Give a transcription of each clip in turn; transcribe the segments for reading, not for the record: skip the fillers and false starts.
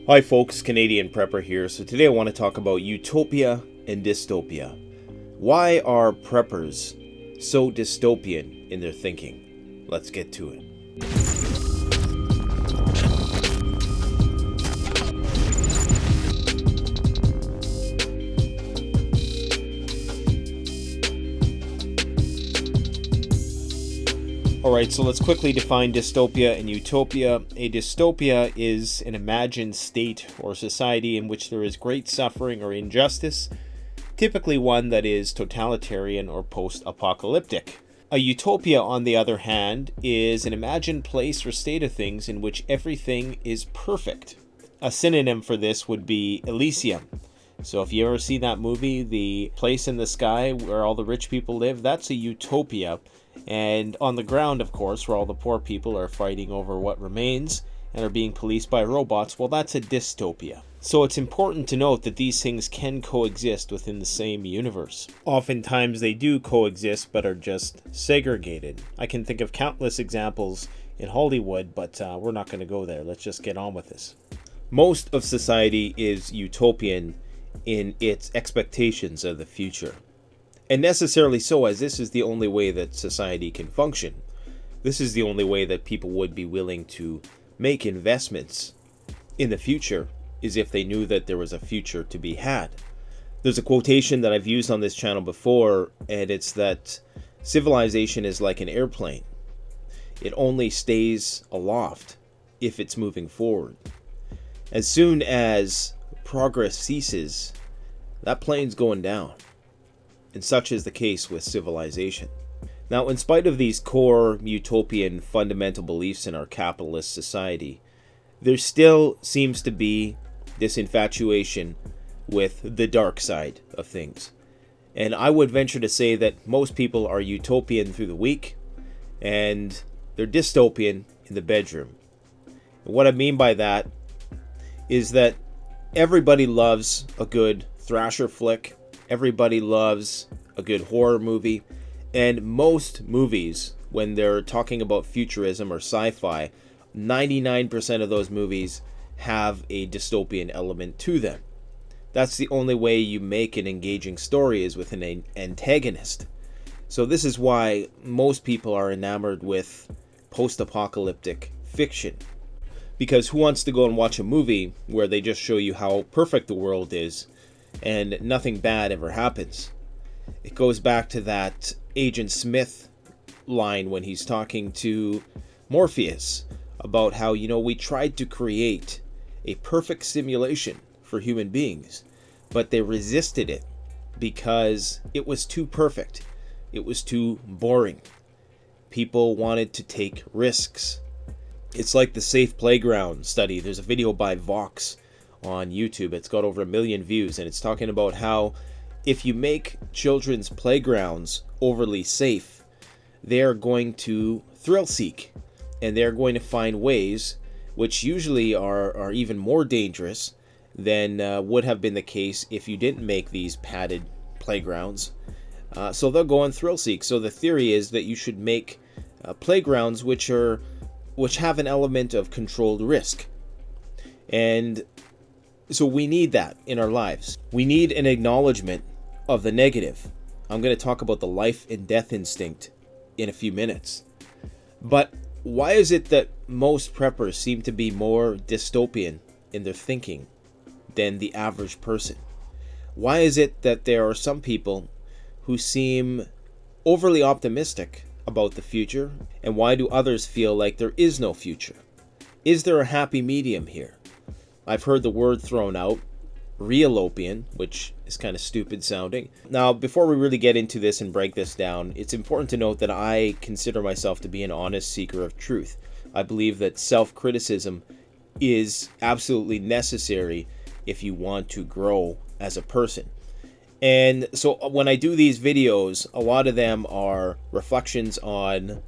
Hi folks, Canadian Prepper here. So today I want to talk about utopia and dystopia. Why are preppers so dystopian in their thinking? Let's get to it. Alright, so let's quickly define dystopia and utopia. A dystopia is an imagined state or society in which there is great suffering or injustice, typically one that is totalitarian or post-apocalyptic. A utopia, on the other hand, is an imagined place or state of things in which everything is perfect. A synonym for this would be Elysium. So if you ever see that movie, The Place in the Sky, where all the rich people live, that's a utopia. And on the ground, of course, where all the poor people are fighting over what remains and are being policed by robots, well, that's a dystopia. So it's important to note that these things can coexist within the same universe. Oftentimes they do coexist, but are just segregated. I can think of countless examples in Hollywood, but we're not going to go there. Let's just get on with this. Most of society is utopian in its expectations of the future. And necessarily so, as this is the only way that society can function. This is the only way that people would be willing to make investments in the future, is if they knew that there was a future to be had. There's a quotation that I've used on this channel before, and it's that civilization is like an airplane. It only stays aloft if it's moving forward. As soon as progress ceases, that plane's going down. And such is the case with civilization. Now, in spite of these core utopian fundamental beliefs in our capitalist society, there still seems to be this infatuation with the dark side of things. And I would venture to say that most people are utopian through the week, and they're dystopian in the bedroom. And what I mean by that is that everybody loves a good thrasher flick. Everybody loves a good horror movie, and most movies, when they're talking about futurism or sci-fi, 99% of those movies have a dystopian element to them. That's the only way you make an engaging story, is with an antagonist. So this is why most people are enamored with post-apocalyptic fiction. Because who wants to go and watch a movie where they just show you how perfect the world is and nothing bad ever happens? It goes back to that Agent Smith line when he's talking to Morpheus about how, we tried to create a perfect simulation for human beings, but they resisted it because it was too perfect. It was too boring. People wanted to take risks. It's like the Safe Playground study. There's a video by Vox on YouTube. It's got over 1 million views, and it's talking about how if you make children's playgrounds overly safe, they're going to thrill seek, and they're going to find ways which usually are even more dangerous than would have been the case if you didn't make these padded playgrounds. So they'll go and thrill seek. So the theory is that you should make playgrounds which have an element of controlled risk. And so we need that in our lives. We need an acknowledgement of the negative. I'm going to talk about the life and death instinct in a few minutes. But why is it that most preppers seem to be more dystopian in their thinking than the average person? Why is it that there are some people who seem overly optimistic about the future, and why do others feel like there is no future? Is there a happy medium here? I've heard the word thrown out, Utopian, which is kind of stupid sounding. Now, before we really get into this and break this down, it's important to note that I consider myself to be an honest seeker of truth. I believe that self-criticism is absolutely necessary if you want to grow as a person. And so when I do these videos, a lot of them are reflections on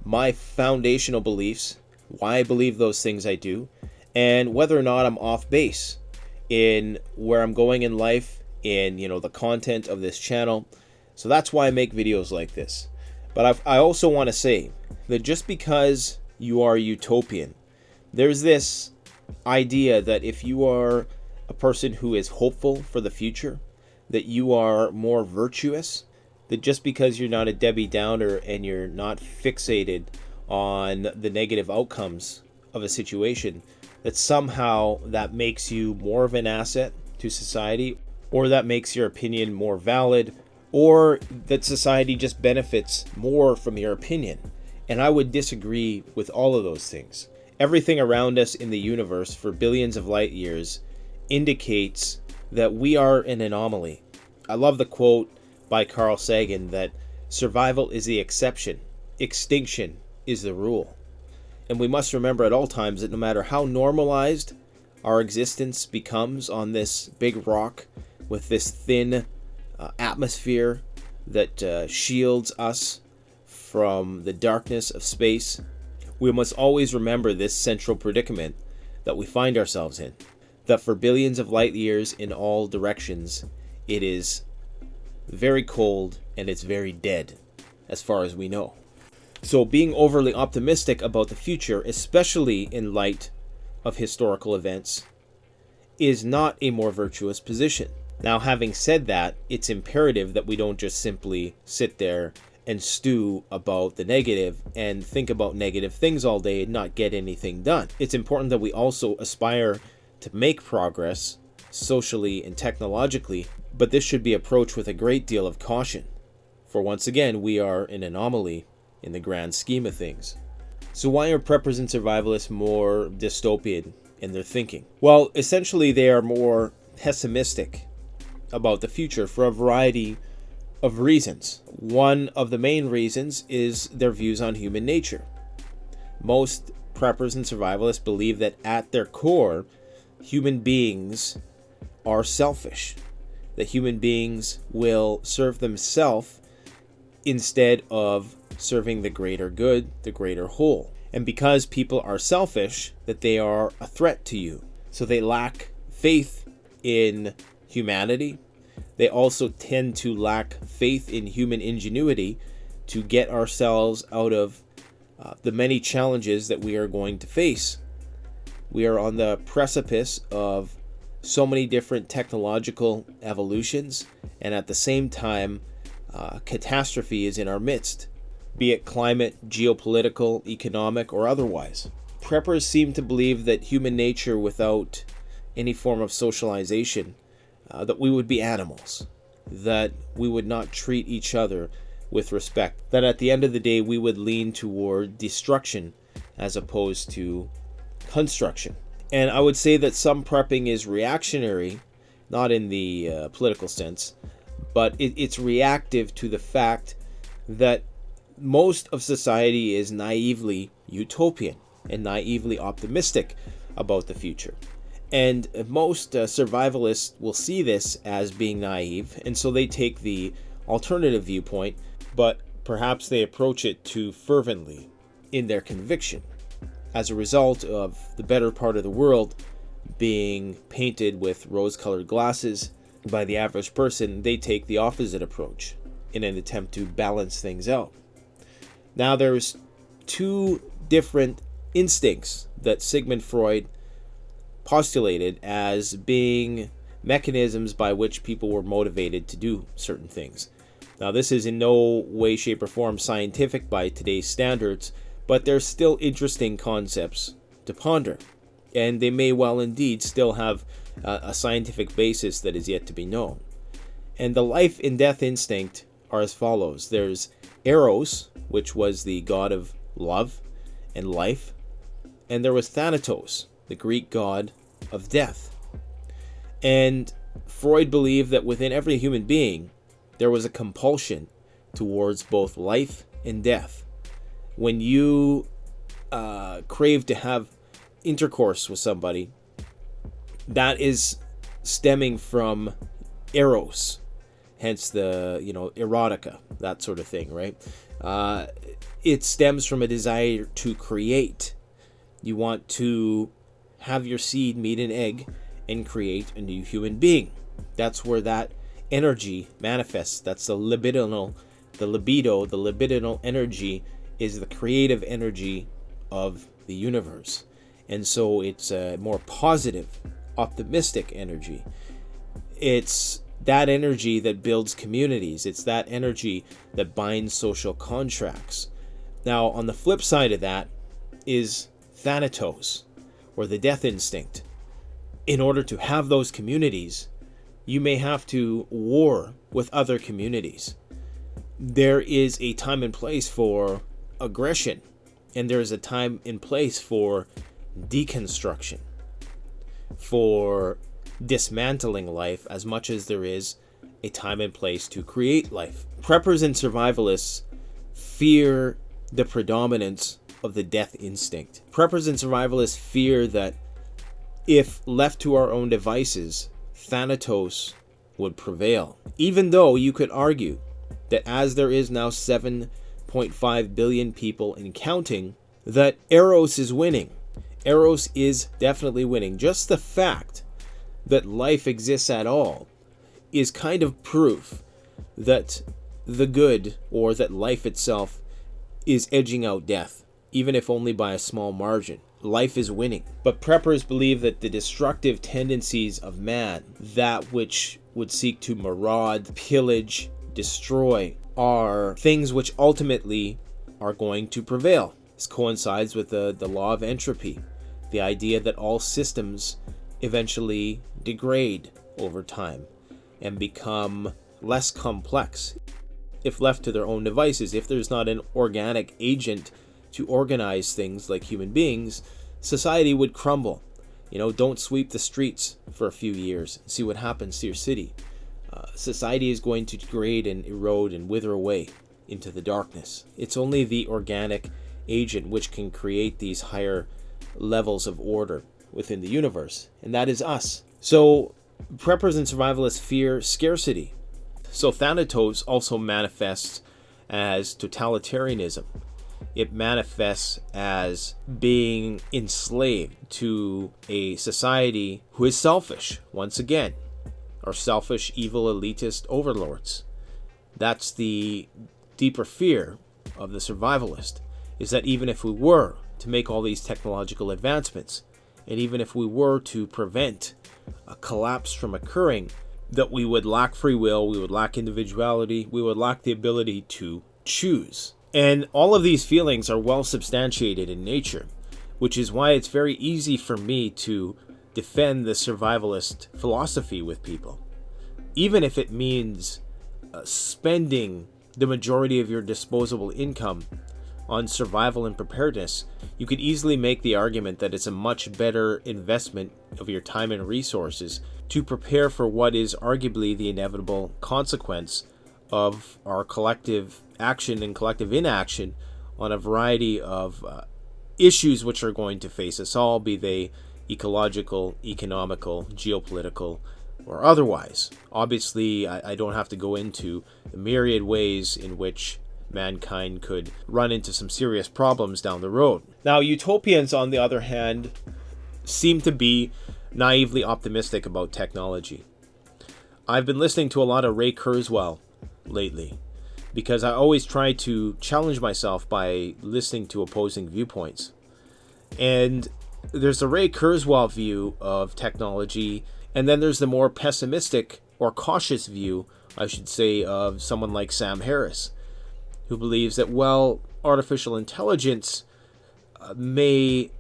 my foundational beliefs, why I believe those things I do, and whether or not I'm off base in where I'm going in life, in the content of this channel. So that's why I make videos like this. But I also want to say that just because you are utopian, there's this idea that if you are a person who is hopeful for the future, that you are more virtuous, that just because you're not a Debbie Downer and you're not fixated on the negative outcomes of a situation, that somehow that makes you more of an asset to society, or that makes your opinion more valid, or that society just benefits more from your opinion. And I would disagree with all of those things. Everything around us in the universe for billions of light years indicates that we are an anomaly. I love the quote by Carl Sagan that survival is the exception, extinction is the rule. And we must remember at all times that no matter how normalized our existence becomes on this big rock with this thin atmosphere that shields us from the darkness of space, we must always remember this central predicament that we find ourselves in. That for billions of light years in all directions, it is very cold and it's very dead, as far as we know. So being overly optimistic about the future, especially in light of historical events, is not a more virtuous position. Now, having said that, it's imperative that we don't just simply sit there and stew about the negative and think about negative things all day and not get anything done. It's important that we also aspire to make progress socially and technologically, but this should be approached with a great deal of caution. For once again, we are an anomaly in the grand scheme of things. So why are preppers and survivalists more dystopian in their thinking? Well, essentially they are more pessimistic about the future for a variety of reasons. One of the main reasons is their views on human nature. Most preppers and survivalists believe that at their core, human beings are selfish. That human beings will serve themselves instead of serving the greater good, the greater whole. And because people are selfish, that they are a threat to you. So they lack faith in humanity. They also tend to lack faith in human ingenuity to get ourselves out of the many challenges that we are going to face. We are on the precipice of so many different technological evolutions, and at the same time, catastrophe is in our midst, be it climate, geopolitical, economic, or otherwise. Preppers seem to believe that human nature without any form of socialization, that we would be animals, that we would not treat each other with respect, that at the end of the day we would lean toward destruction as opposed to construction. And I would say that some prepping is reactionary, not in the political sense, but it's reactive to the fact that most of society is naively utopian and naively optimistic about the future. And most survivalists will see this as being naive, and so they take the alternative viewpoint, but perhaps they approach it too fervently in their conviction. As a result of the better part of the world being painted with rose-colored glasses by the average person, they take the opposite approach in an attempt to balance things out. Now, there's two different instincts that Sigmund Freud postulated as being mechanisms by which people were motivated to do certain things. Now, this is in no way, shape, or form scientific by today's standards, but they're still interesting concepts to ponder, and they may well indeed still have a scientific basis that is yet to be known. And the life and death instinct are as follows. There's Eros, which was the god of love and life, and there was Thanatos, the Greek god of death. And Freud believed that within every human being there was a compulsion towards both life and death. When you crave to have intercourse with somebody, that is stemming from Eros, hence the erotica, that sort of thing, right? It stems from a desire to create. You want to have your seed meet an egg and create a new human being. That's where that energy manifests. That's the libidinal energy is the creative energy of the universe. And so it's a more positive, optimistic energy. It's that energy that builds communities. It's that energy that binds social contracts. Now, on the flip side of that is Thanatos, or the death instinct. In order to have those communities, you may have to war with other communities. There is a time and place for aggression, and there is a time and place for deconstruction, for dismantling life, as much as there is a time and place to create life. Preppers and survivalists fear the predominance of the death instinct. Preppers and survivalists fear that if left to our own devices, Thanatos would prevail. Even though you could argue that as there is now 7.5 billion people and counting, that Eros is winning. Eros is definitely winning. Just the fact that life exists at all is kind of proof that the good, or that life itself, is edging out death, even if only by a small margin. Life is winning. But preppers believe that the destructive tendencies of man, that which would seek to maraud, pillage, destroy, are things which ultimately are going to prevail. This coincides with the law of entropy, the idea that all systems eventually degrade over time and become less complex if left to their own devices. If there's not an organic agent to organize things like human beings, society would crumble. Don't sweep the streets for a few years and see what happens to your city. Society is going to degrade and erode and wither away into the darkness. It's only the organic agent which can create these higher levels of order within the universe, and that is us. So preppers and survivalists fear scarcity. So Thanatos also manifests as totalitarianism. It manifests as being enslaved to a society who is selfish, once again, or selfish, evil, elitist overlords. That's the deeper fear of the survivalist, is that even if we were to make all these technological advancements, and even if we were to prevent a collapse from occurring, that we would lack free will, we would lack individuality, we would lack the ability to choose. And all of these feelings are well substantiated in nature, which is why it's very easy for me to defend the survivalist philosophy with people. Even if it means spending the majority of your disposable income on survival and preparedness, you could easily make the argument that it's a much better investment of your time and resources to prepare for what is arguably the inevitable consequence of our collective action and collective inaction on a variety of issues which are going to face us all, be they ecological, economical, geopolitical, or otherwise. Obviously, I don't have to go into the myriad ways in which mankind could run into some serious problems down the road. Now, utopians, on the other hand, seem to be naively optimistic about technology. I've been listening to a lot of Ray Kurzweil lately, because I always try to challenge myself by listening to opposing viewpoints. And there's the Ray Kurzweil view of technology, and then there's the more pessimistic or cautious view, I should say, of someone like Sam Harris, who believes that, well, artificial intelligence may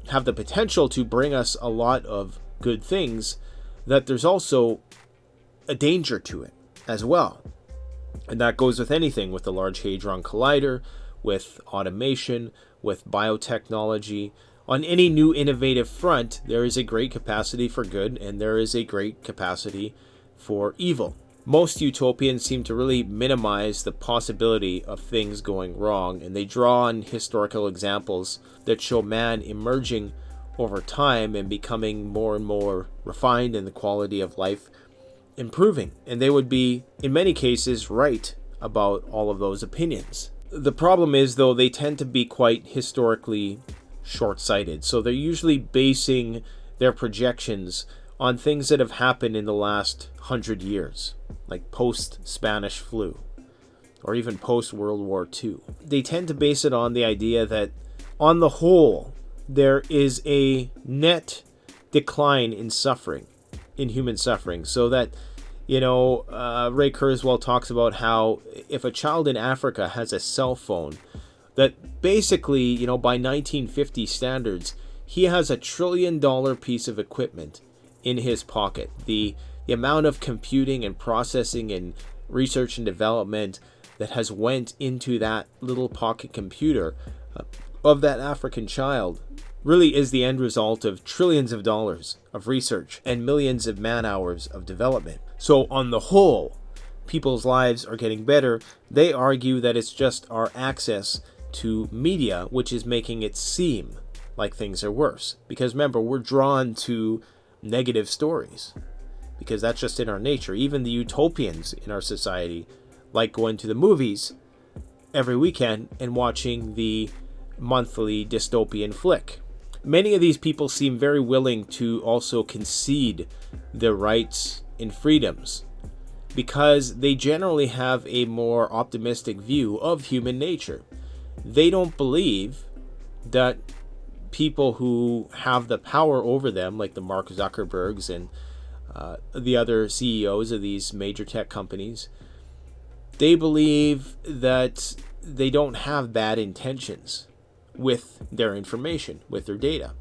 have the potential to bring us a lot of good things, that there's also a danger to it as well. And that goes with anything, with the Large Hadron Collider, with automation, with biotechnology. On any new innovative front, there is a great capacity for good, and there is a great capacity for evil. Most utopians seem to really minimize the possibility of things going wrong, and they draw on historical examples that show man emerging over time and becoming more and more refined, and the quality of life improving. And they would be, in many cases, right about all of those opinions. The problem is, though, they tend to be quite historically short-sighted. So they're usually basing their projections on things that have happened in the last 100 years, like post-Spanish flu, or even post-World War II. They tend to base it on the idea that, on the whole, there is a net decline in suffering, in human suffering, so that, Ray Kurzweil talks about how if a child in Africa has a cell phone, that basically, by 1950 standards, he has $1 trillion piece of equipment in his pocket. The amount of computing and processing and research and development that has went into that little pocket computer of that African child really is the end result of trillions of dollars of research and millions of man hours of development. So on the whole, people's lives are getting better. They argue that it's just our access to media which is making it seem like things are worse. Because remember, we're drawn to negative stories because that's just in our nature. Even the utopians in our society like going to the movies every weekend and watching the monthly dystopian flick. Many of these people seem very willing to also concede their rights and freedoms because they generally have a more optimistic view of human nature. They don't believe that people who have the power over them, like the Mark Zuckerbergs and the other CEOs of these major tech companies, they believe that they don't have bad intentions with their information, with their data.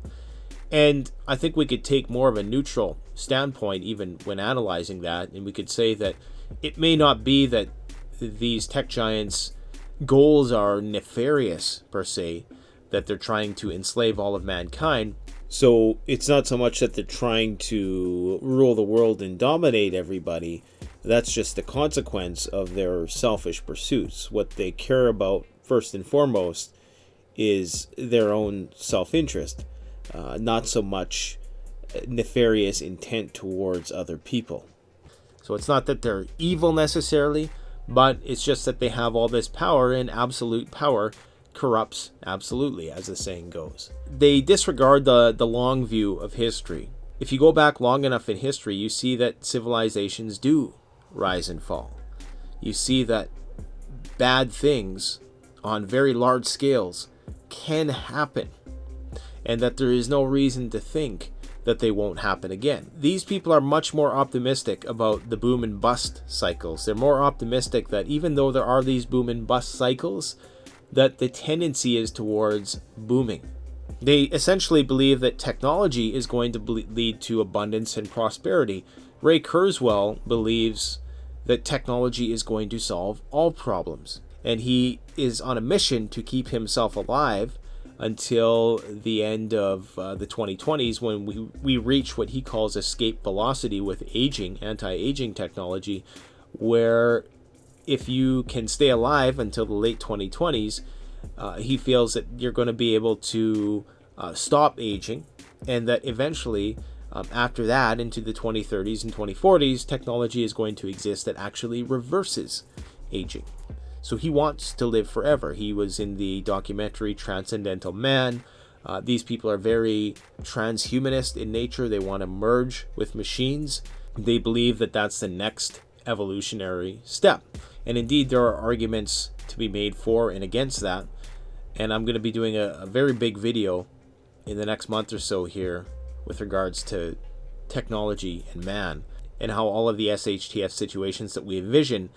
And I think we could take more of a neutral standpoint even when analyzing that, and we could say that it may not be that these tech giants' goals are nefarious per se, that they're trying to enslave all of mankind. So it's not so much that they're trying to rule the world and dominate everybody. That's just the consequence of their selfish pursuits. What they care about first and foremost is their own self-interest, not so much nefarious intent towards other people. So it's not that they're evil necessarily, but it's just that they have all this power, and absolute power corrupts absolutely, as the saying goes. They disregard the long view of history. If you go back long enough in history, you see that civilizations do rise and fall. You see that bad things on very large scales can happen, and that there is no reason to think that they won't happen again. These people are much more optimistic about the boom and bust cycles. They're more optimistic that even though there are these boom and bust cycles, that the tendency is towards booming. They essentially believe that technology is going to lead to abundance and prosperity. Ray Kurzweil believes that technology is going to solve all problems, and he is on a mission to keep himself alive until the end of the 2020s, when we reach what he calls escape velocity with anti-aging technology, where if you can stay alive until the late 2020s, he feels that you're going to be able to stop aging, and that eventually, after that, into the 2030s and 2040s, technology is going to exist that actually reverses aging. So he wants to live forever. He was in the documentary Transcendental Man. These people are very transhumanist in nature. They want to merge with machines. They believe that that's the next evolutionary step. And indeed, there are arguments to be made for and against that. And I'm going to be doing a very big video in the next month or so here with regards to technology and man, and how all of the SHTF situations that we envision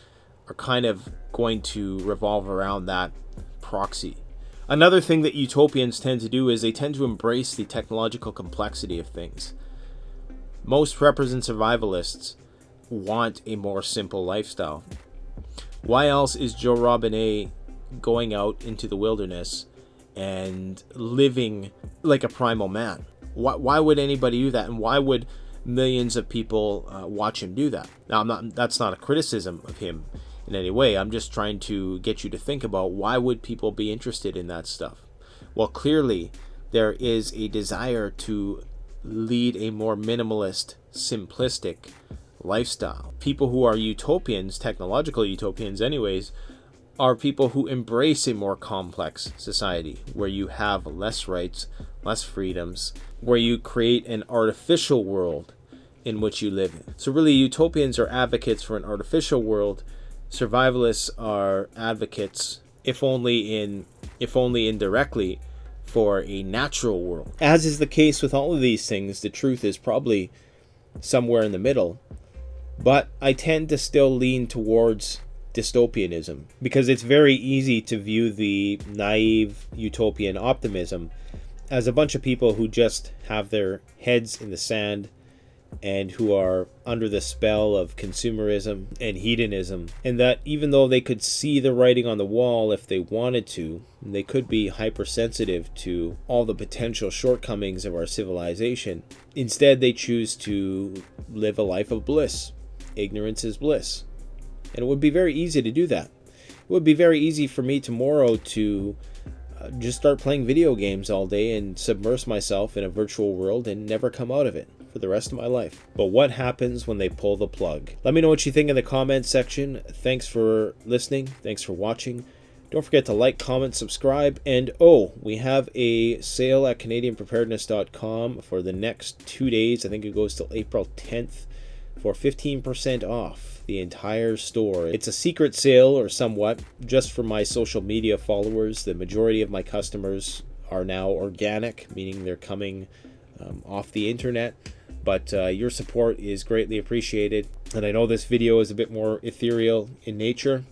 are kind of going to revolve around that proxy. Another thing that utopians tend to do is they tend to embrace the technological complexity of things. Most preppers and survivalists want a more simple lifestyle. Why else is Joe Robinet going out into the wilderness and living like a primal man? Why would anybody do that? And why would millions of people watch him do that? Now, that's not a criticism of him in any way. I'm just trying to get you to think about, why would people be interested in that stuff? Well, clearly there is a desire to lead a more minimalist, simplistic lifestyle. People who are utopians, technological utopians anyways, are people who embrace a more complex society where you have less rights, less freedoms, where you create an artificial world in which you live in. So really, utopians are advocates for an artificial world. Survivalists are advocates, if only indirectly, for a natural world. As is the case with all of these things, the truth is probably somewhere in the middle. But I tend to still lean towards dystopianism because it's very easy to view the naive utopian optimism as a bunch of people who just have their heads in the sand and who are under the spell of consumerism and hedonism, and that even though they could see the writing on the wall if they wanted to, they could be hypersensitive to all the potential shortcomings of our civilization. Instead, they choose to live a life of bliss. Ignorance is bliss. And it would be very easy to do that. It would be very easy for me tomorrow to just start playing video games all day and submerge myself in a virtual world and never come out of it for the rest of my life. But what happens when they pull the plug? Let me know what you think in the comments section. Thanks for listening. Thanks for watching. Don't forget to like, comment, subscribe, and we have a sale at CanadianPreparedness.com for the next 2 days. I think it goes till April 10th for 15% off the entire store. It's a secret sale, or somewhat, just for my social media followers. The majority of my customers are now organic, meaning they're coming off the internet. But your support is greatly appreciated. And I know this video is a bit more ethereal in nature,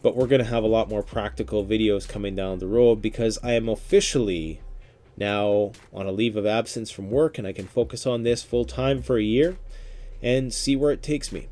but we're going to have a lot more practical videos coming down the road because I am officially now on a leave of absence from work, and I can focus on this full time for a year and see where it takes me.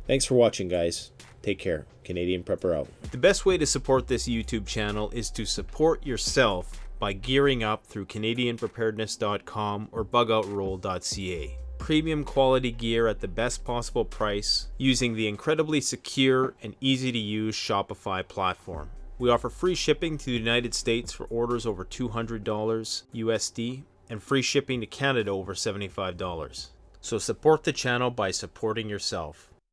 Thanks for watching, guys. Take care. Canadian Prepper out. The best way to support this YouTube channel is to support yourself by gearing up through CanadianPreparedness.com or BugoutRoll.ca. Premium quality gear at the best possible price using the incredibly secure and easy to use Shopify platform. We offer free shipping to the United States for orders over $200 USD and free shipping to Canada over $75. So support the channel by supporting yourself.